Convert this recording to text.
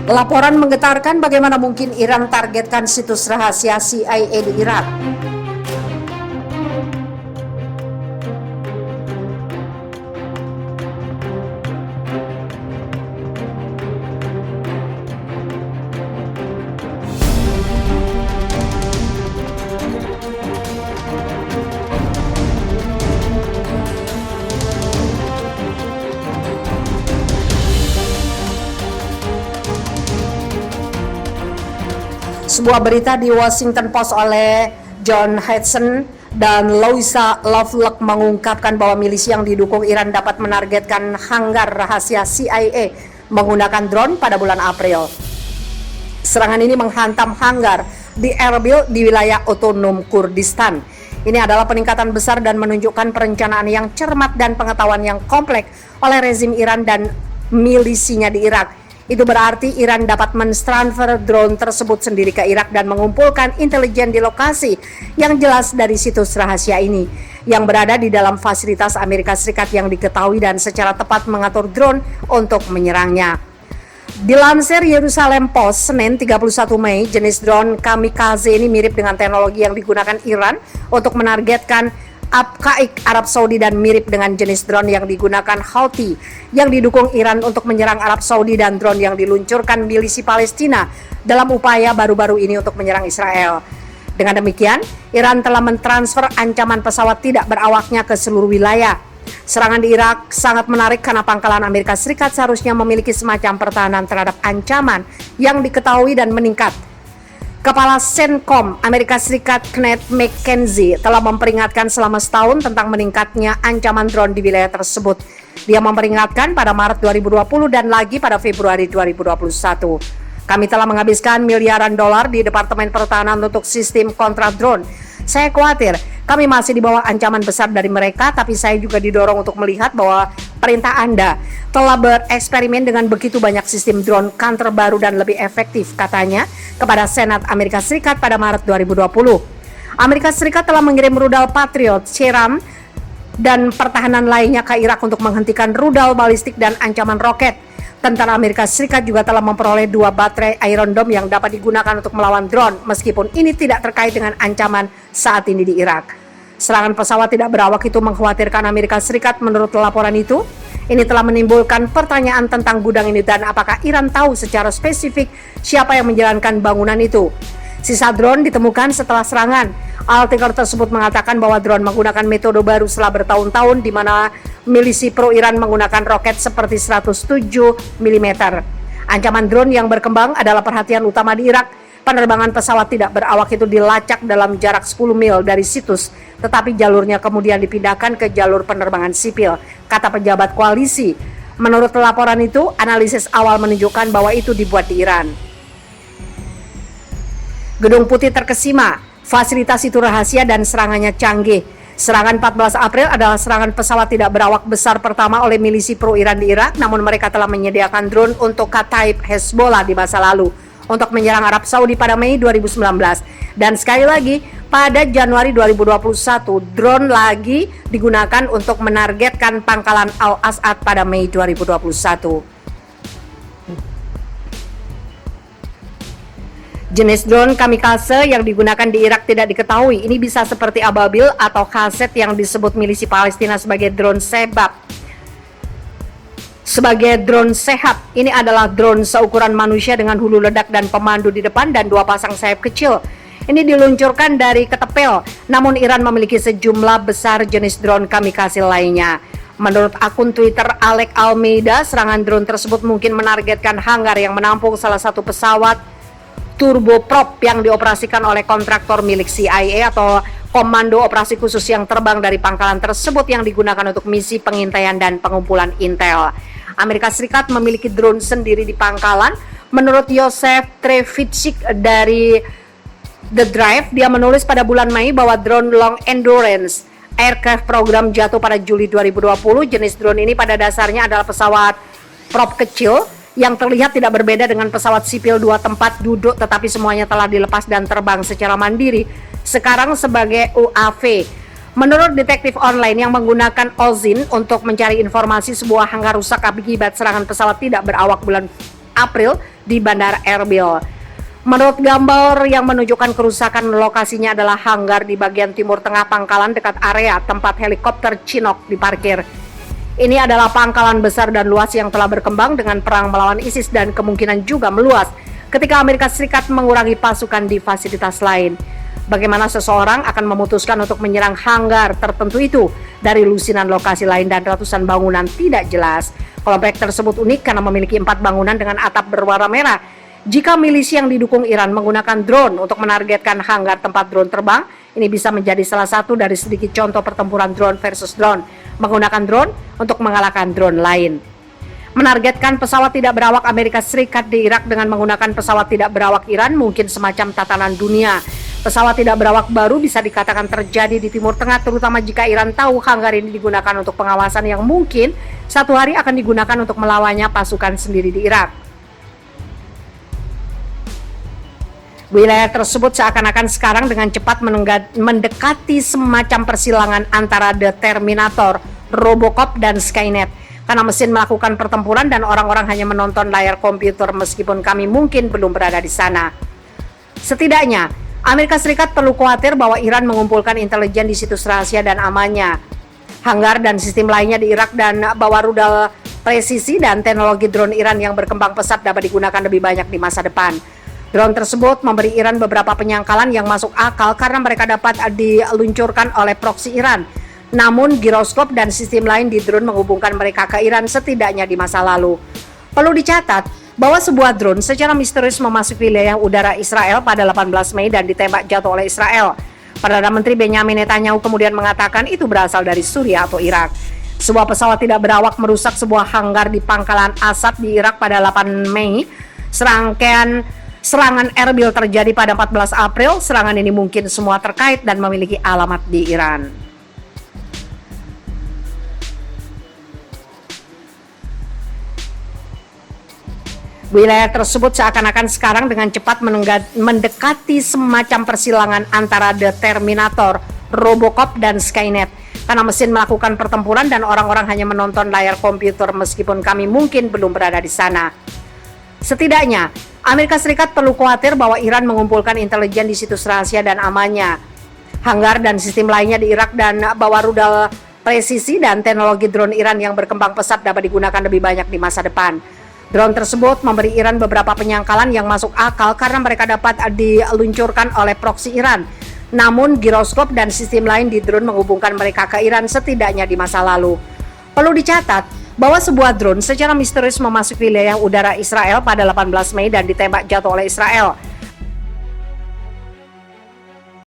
Laporan menggetarkan bagaimana mungkin Iran targetkan situs rahasia CIA di Irak. Sebuah berita di Washington Post oleh John Hudson dan Louisa Lovelock mengungkapkan bahwa milisi yang didukung Iran dapat menargetkan hanggar rahasia CIA menggunakan drone pada bulan April. Serangan ini menghantam hanggar di Erbil di wilayah otonom Kurdistan. Ini adalah peningkatan besar dan menunjukkan perencanaan yang cermat dan pengetahuan yang kompleks oleh rezim Iran dan milisinya di Irak. Itu berarti Iran dapat mentransfer drone tersebut sendiri ke Irak dan mengumpulkan intelijen di lokasi yang jelas dari situs rahasia ini yang berada di dalam fasilitas Amerika Serikat yang diketahui dan secara tepat mengatur drone untuk menyerangnya. Dilansir Yerusalem Post, Senin 31 Mei, jenis drone kamikaze ini mirip dengan teknologi yang digunakan Iran untuk menargetkan Abqaiq Arab Saudi dan mirip dengan jenis drone yang digunakan Houthi yang didukung Iran untuk menyerang Arab Saudi dan drone yang diluncurkan milisi Palestina dalam upaya baru-baru ini untuk menyerang Israel. Dengan demikian, Iran telah mentransfer ancaman pesawat tidak berawaknya ke seluruh wilayah. Serangan di Irak sangat menarik karena pangkalan Amerika Serikat seharusnya memiliki semacam pertahanan terhadap ancaman yang diketahui dan meningkat. Kepala CENTCOM Amerika Serikat Kenneth McKenzie telah memperingatkan selama setahun tentang meningkatnya ancaman drone di wilayah tersebut. Dia memperingatkan pada Maret 2020 dan lagi pada Februari 2021. Kami telah menghabiskan miliaran dolar di Departemen Pertahanan untuk sistem kontra drone. Saya khawatir kami masih di bawah ancaman besar dari mereka, tapi saya juga didorong untuk melihat bahwa perintah Anda telah bereksperimen dengan begitu banyak sistem drone counter baru dan lebih efektif, katanya kepada Senat Amerika Serikat pada Maret 2020. Amerika Serikat telah mengirim rudal Patriot, Cheram, dan pertahanan lainnya ke Irak untuk menghentikan rudal balistik dan ancaman roket. Tentara Amerika Serikat juga telah memperoleh 2 baterai Iron Dome yang dapat digunakan untuk melawan drone, meskipun ini tidak terkait dengan ancaman saat ini di Irak. Serangan pesawat tidak berawak itu mengkhawatirkan Amerika Serikat menurut laporan itu. Ini telah menimbulkan pertanyaan tentang gudang ini dan apakah Iran tahu secara spesifik siapa yang menjalankan bangunan itu. Sisa drone ditemukan setelah serangan. Artikel tersebut mengatakan bahwa drone menggunakan metode baru setelah bertahun-tahun di mana milisi pro-Iran menggunakan roket seperti 107 mm. Ancaman drone yang berkembang adalah perhatian utama di Irak. Penerbangan pesawat tidak berawak itu dilacak dalam jarak 10 mil dari situs, tetapi jalurnya kemudian dipindahkan ke jalur penerbangan sipil, kata pejabat koalisi. Menurut laporan itu, analisis awal menunjukkan bahwa itu dibuat di Iran. Gedung Putih terkesima, fasilitas itu rahasia dan serangannya canggih. Serangan 14 April adalah serangan pesawat tidak berawak besar pertama oleh milisi pro-Iran di Irak, namun mereka telah menyediakan drone untuk Kataib Hezbollah di masa lalu untuk menyerang Arab Saudi pada Mei 2019. Dan sekali lagi, pada Januari 2021, drone lagi digunakan untuk menargetkan pangkalan Al-Asad pada Mei 2021. Jenis drone kamikaze yang digunakan di Irak tidak diketahui. Ini bisa seperti Ababil atau Kaset yang disebut milisi Palestina sebagai drone Sebab. Sebagai drone Sehab, ini adalah drone seukuran manusia dengan hulu ledak dan pemandu di depan dan 2 pasang sayap kecil. Ini diluncurkan dari ketepel, namun Iran memiliki sejumlah besar jenis drone kamikaze lainnya. Menurut akun Twitter Alec Almeida, serangan drone tersebut mungkin menargetkan hanggar yang menampung salah satu pesawat turboprop yang dioperasikan oleh kontraktor milik CIA atau Komando Operasi Khusus yang terbang dari pangkalan tersebut yang digunakan untuk misi pengintaian dan pengumpulan intel. Amerika Serikat memiliki drone sendiri di pangkalan. Menurut Yosef Trevitchik dari The Drive, dia menulis pada bulan Mei bahwa drone Long Endurance Aircraft program jatuh pada Juli 2020. Jenis drone ini pada dasarnya adalah pesawat prop kecil yang terlihat tidak berbeda dengan pesawat sipil 2 tempat duduk, tetapi semuanya telah dilepas dan terbang secara mandiri sekarang sebagai UAV. Menurut detektif online yang menggunakan Ozin untuk mencari informasi, sebuah hanggar rusak akibat serangan pesawat tidak berawak bulan April di Bandara Erbil. Menurut gambar yang menunjukkan kerusakan, lokasinya adalah hanggar di bagian timur tengah pangkalan dekat area tempat helikopter Chinook diparkir. Ini adalah pangkalan besar dan luas yang telah berkembang dengan perang melawan ISIS dan kemungkinan juga meluas ketika Amerika Serikat mengurangi pasukan di fasilitas lain. Bagaimana seseorang akan memutuskan untuk menyerang hanggar tertentu itu dari lusinan lokasi lain dan ratusan bangunan tidak jelas. Kompleks tersebut unik karena memiliki 4 bangunan dengan atap berwarna merah. Jika milisi yang didukung Iran menggunakan drone untuk menargetkan hanggar tempat drone terbang, ini bisa menjadi salah satu dari sedikit contoh pertempuran drone versus drone, menggunakan drone untuk mengalahkan drone lain. Menargetkan pesawat tidak berawak Amerika Serikat di Irak dengan menggunakan pesawat tidak berawak Iran mungkin semacam tatanan dunia. Pesawat tidak berawak baru bisa dikatakan terjadi di Timur Tengah, terutama jika Iran tahu hanggar ini digunakan untuk pengawasan yang mungkin satu hari akan digunakan untuk melawannya pasukan sendiri di Irak. Wilayah tersebut seakan-akan sekarang dengan cepat mendekati semacam persilangan antara The Terminator, Robocop, dan Skynet. Karena mesin melakukan pertempuran dan orang-orang hanya menonton layar komputer meskipun kami mungkin belum berada di sana. Setidaknya, Amerika Serikat perlu khawatir bahwa Iran mengumpulkan intelijen di situs rahasia dan amannya. Hanggar dan sistem lainnya di Irak dan bawah rudal presisi dan teknologi drone Iran yang berkembang pesat dapat digunakan lebih banyak di masa depan. Drone tersebut memberi Iran beberapa penyangkalan yang masuk akal karena mereka dapat diluncurkan oleh proksi Iran. Namun giroskop dan sistem lain di drone menghubungkan mereka ke Iran setidaknya di masa lalu. Perlu dicatat bahwa sebuah drone secara misterius memasuki wilayah udara Israel pada 18 Mei dan ditembak jatuh oleh Israel. Perdana Menteri Benjamin Netanyahu kemudian mengatakan itu berasal dari Suriah atau Irak. Sebuah pesawat tidak berawak merusak sebuah hanggar di pangkalan Assad di Irak pada 8 Mei. Serangan Erbil terjadi pada 14 April. Serangan ini mungkin semua terkait dan memiliki alamat di Iran. Wilayah tersebut seakan-akan sekarang dengan cepat mendekati semacam persilangan antara The Terminator, Robocop, dan Skynet. Karena mesin melakukan pertempuran dan orang-orang hanya menonton layar komputer meskipun kami mungkin belum berada di sana. Setidaknya, Amerika Serikat perlu khawatir bahwa Iran mengumpulkan intelijen di situs rahasia dan amannya. Hanggar dan sistem lainnya di Irak dan bawah rudal presisi dan teknologi drone Iran yang berkembang pesat dapat digunakan lebih banyak di masa depan. Drone tersebut memberi Iran beberapa penyangkalan yang masuk akal karena mereka dapat diluncurkan oleh proksi Iran. Namun giroskop dan sistem lain di drone menghubungkan mereka ke Iran setidaknya di masa lalu. Perlu dicatat bahwa sebuah drone secara misterius memasuki wilayah udara Israel pada 18 Mei dan ditembak jatuh oleh Israel.